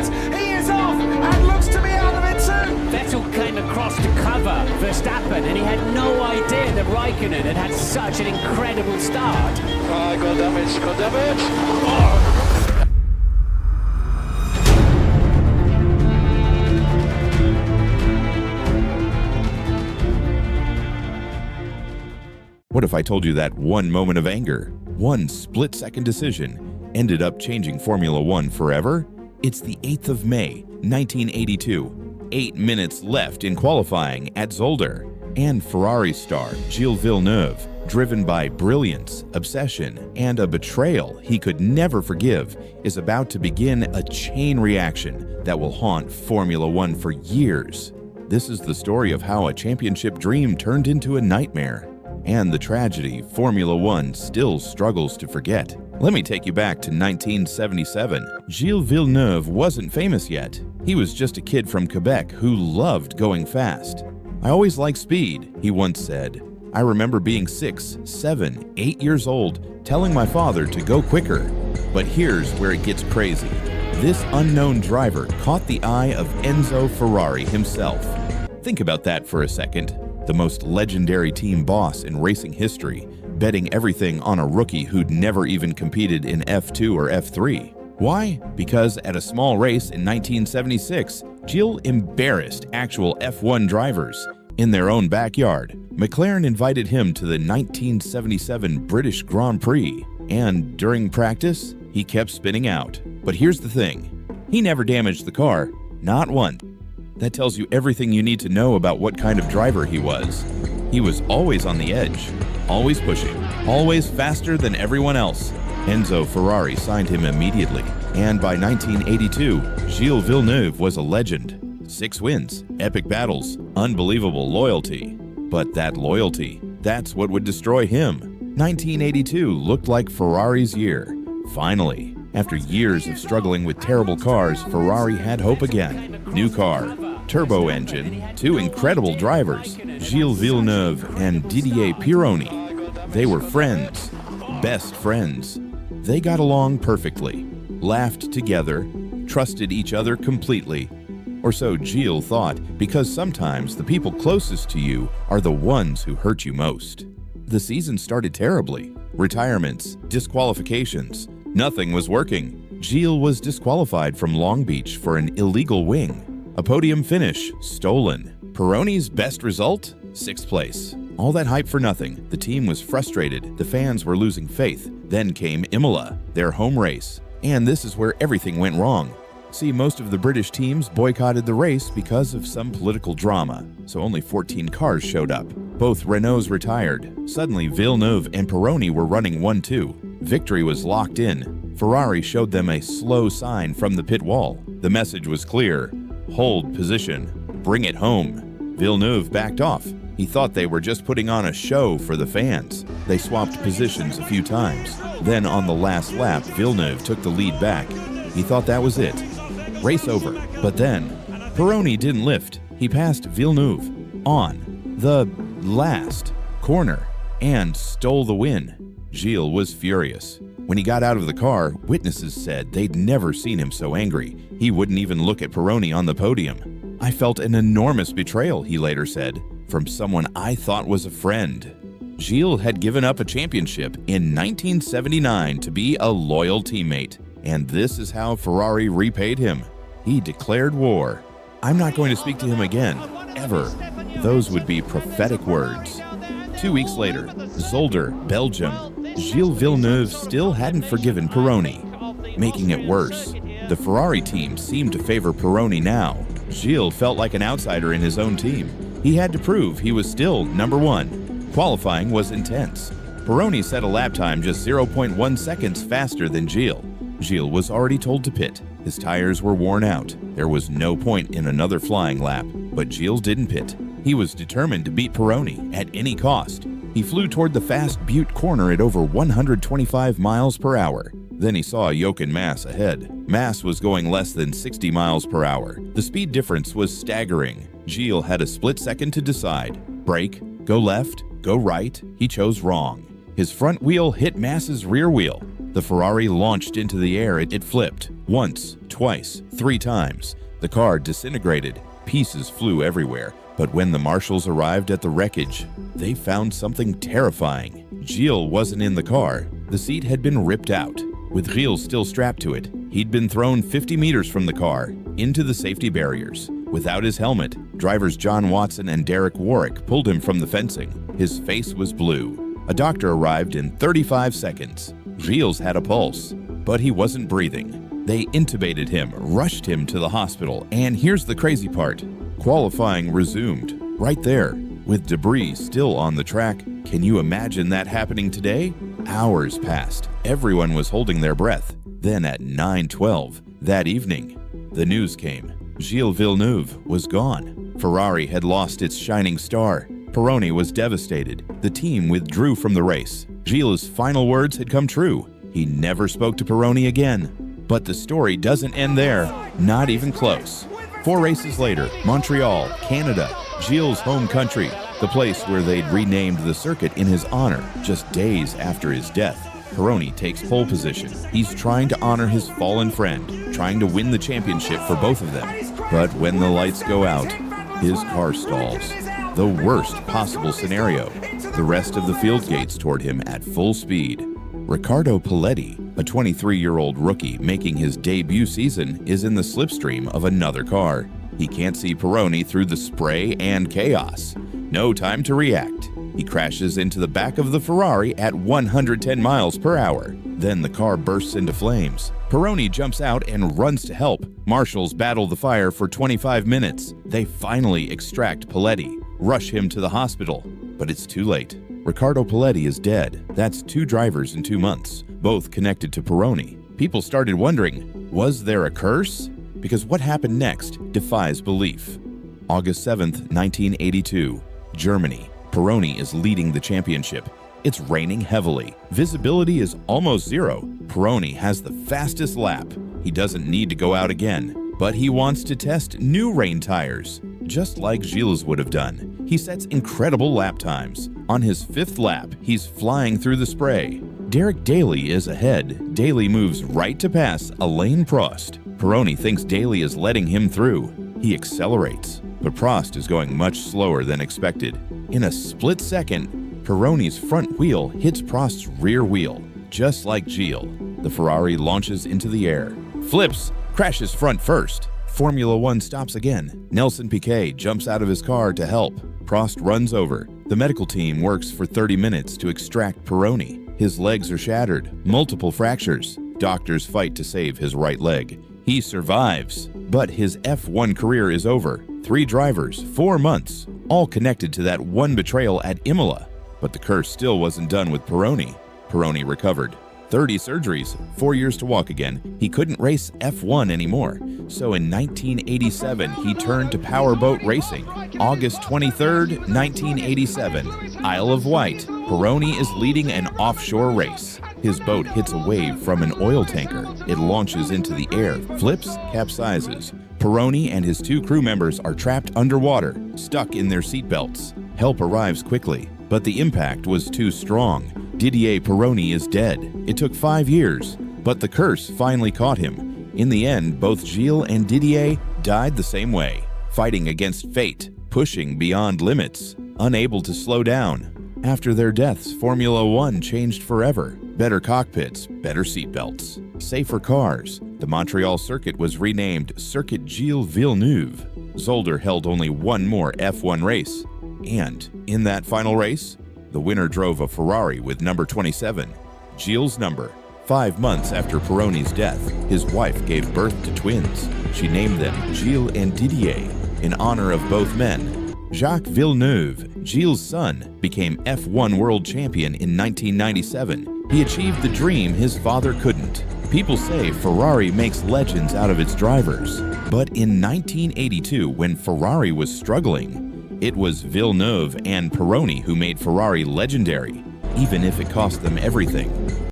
onwards. He is off and looks to be out of it too. Vettel came across to cover Verstappen, and he had no idea that Raikkonen had had such an incredible start. Got damage. Oh. What if I told you that one moment of anger, one split-second decision, ended up changing Formula One forever? It's the 8th of May, 1982. 8 minutes left in qualifying at Zolder, and Ferrari star Gilles Villeneuve, driven by brilliance, obsession, and a betrayal he could never forgive, is about to begin a chain reaction that will haunt Formula One for years. This is the story of how a championship dream turned into a nightmare, and the tragedy Formula One still struggles to forget. Let me take you back to 1977. Gilles Villeneuve wasn't famous yet. He was just a kid from Quebec who loved going fast. "I always liked speed," he once said. "I remember being 6, 7, 8 years old, telling my father to go quicker." But here's where it gets crazy. This unknown driver caught the eye of Enzo Ferrari himself. Think about that for a second. The most legendary team boss in racing history, betting everything on a rookie who'd never even competed in F2 or F3. Why? Because at a small race in 1976, Gilles embarrassed actual F1 drivers. In their own backyard, McLaren invited him to the 1977 British Grand Prix, and during practice, he kept spinning out. But here's the thing, he never damaged the car, not once. That tells you everything you need to know about what kind of driver he was. He was always on the edge, always pushing, always faster than everyone else. Enzo Ferrari signed him immediately, and by 1982, Gilles Villeneuve was a legend. 6 wins, epic battles, unbelievable loyalty. But that loyalty, that's what would destroy him. 1982 looked like Ferrari's year. Finally, after years of struggling with terrible cars, Ferrari had hope again. New car, turbo engine, 2 incredible drivers, Gilles Villeneuve and Didier Pironi. They were friends, best friends. They got along perfectly, laughed together, trusted each other completely. Or so Gilles thought, because sometimes the people closest to you are the ones who hurt you most. The season started terribly. Retirements, disqualifications, nothing was working. Gilles was disqualified from Long Beach for an illegal wing. A podium finish, stolen. Pironi's best result? 6th place. All that hype for nothing. The team was frustrated. The fans were losing faith. Then came Imola, their home race. And this is where everything went wrong. See, most of the British teams boycotted the race because of some political drama, so only 14 cars showed up. Both Renaults retired. Suddenly, Villeneuve and Pironi were running 1-2. Victory was locked in. Ferrari showed them a slow sign from the pit wall. The message was clear: hold position, bring it home. Villeneuve backed off. He thought they were just putting on a show for the fans. They swapped positions a few times. Then on the last lap, Villeneuve took the lead back. He thought that was it. Race over. But then, Pironi didn't lift. He passed Villeneuve on the last corner and stole the win. Gilles was furious. When he got out of the car, witnesses said they'd never seen him so angry. He wouldn't even look at Pironi on the podium. "I felt an enormous betrayal," he later said, "from someone I thought was a friend." Gilles had given up a championship in 1979 to be a loyal teammate. And this is how Ferrari repaid him. He declared war. "I'm not going to speak to him again, ever." Those would be prophetic words. 2 weeks later, Zolder, Belgium. Gilles Villeneuve still hadn't forgiven Pironi, making it worse. The Ferrari team seemed to favor Pironi now. Gilles felt like an outsider in his own team. He had to prove he was still number 1. Qualifying was intense. Pironi set a lap time just 0.1 seconds faster than Gilles. Gilles was already told to pit. His tires were worn out. There was no point in another flying lap. But Gilles didn't pit. He was determined to beat Pironi at any cost. He flew toward the fast Butte corner at over 125 miles per hour. Then he saw Jochen Mass ahead. Mass was going less than 60 miles per hour. The speed difference was staggering. Gilles had a split second to decide. Brake, go left, go right. He chose wrong. His front wheel hit Mass's rear wheel. The Ferrari launched into the air. It flipped once, twice, 3 times. The car disintegrated. Pieces flew everywhere. But when the marshals arrived at the wreckage, they found something terrifying. Gilles wasn't in the car. The seat had been ripped out. With Gilles still strapped to it, he'd been thrown 50 meters from the car into the safety barriers. Without his helmet, drivers John Watson and Derek Warwick pulled him from the fencing. His face was blue. A doctor arrived in 35 seconds. Gilles had a pulse, but he wasn't breathing. They intubated him, rushed him to the hospital, and here's the crazy part. Qualifying resumed, right there, with debris still on the track. Can you imagine that happening today? Hours passed. Everyone was holding their breath. Then at 9:12 that evening, the news came. Gilles Villeneuve was gone. Ferrari had lost its shining star. Pironi was devastated. The team withdrew from the race. Gilles' final words had come true. He never spoke to Pironi again. But the story doesn't end there. Not even close. 4 races later, Montreal, Canada, Gilles' home country, the place where they'd renamed the circuit in his honor just days after his death. Pironi takes pole position. He's trying to honor his fallen friend, trying to win the championship for both of them. But when the lights go out, his car stalls. The worst possible scenario. The rest of the field gates toward him at full speed. Ricardo Paletti, a 23-year-old rookie making his debut season, is in the slipstream of another car. He can't see Pironi through the spray and chaos. No time to react. He crashes into the back of the Ferrari at 110 miles per hour. Then the car bursts into flames. Pironi jumps out and runs to help. Marshals battle the fire for 25 minutes. They finally extract Paletti, rush him to the hospital, but it's too late. Ricardo Paletti is dead. That's 2 drivers in 2 months, both connected to Pironi. People started wondering, was there a curse? Because what happened next defies belief. August 7th, 1982, Germany. Pironi is leading the championship. It's raining heavily. Visibility is almost 0. Pironi has the fastest lap. He doesn't need to go out again, but he wants to test new rain tires, just like Gilles would have done. He sets incredible lap times. On his 5th lap, he's flying through the spray. Derek Daly is ahead. Daly moves right to pass Alain Prost. Pironi thinks Daly is letting him through. He accelerates, but Prost is going much slower than expected. In a split second, Pironi's front wheel hits Prost's rear wheel. Just like Gilles, the Ferrari launches into the air, flips, crashes front first. Formula One stops again. Nelson Piquet jumps out of his car to help. Prost runs over. The medical team works for 30 minutes to extract Pironi. His legs are shattered, multiple fractures. Doctors fight to save his right leg. He survives, but his F1 career is over. 3 drivers, 4 months, all connected to that one betrayal at Imola. But the curse still wasn't done with Pironi. Pironi recovered. 30 surgeries, 4 years to walk again. He couldn't race F1 anymore. So in 1987, he turned to powerboat racing. August 23rd, 1987, Isle of Wight. Pironi is leading an offshore race. His boat hits a wave from an oil tanker. It launches into the air, flips, capsizes. Pironi and his 2 crew members are trapped underwater, stuck in their seatbelts. Help arrives quickly, but the impact was too strong. Didier Pironi is dead. It took 5 years, but the curse finally caught him. In the end, both Gilles and Didier died the same way, fighting against fate, pushing beyond limits, unable to slow down. After their deaths, Formula One changed forever. Better cockpits, better seatbelts, safer cars. The Montreal circuit was renamed Circuit Gilles Villeneuve. Zolder held only one more F1 race. And in that final race, the winner drove a Ferrari with number 27, Gilles' number. 5 months after Pironi's death, his wife gave birth to twins. She named them Gilles and Didier in honor of both men. Jacques Villeneuve, Gilles' son, became F1 world champion in 1997. He achieved the dream his father couldn't. People say Ferrari makes legends out of its drivers. But in 1982, when Ferrari was struggling, it was Villeneuve and Pironi who made Ferrari legendary, even if it cost them everything.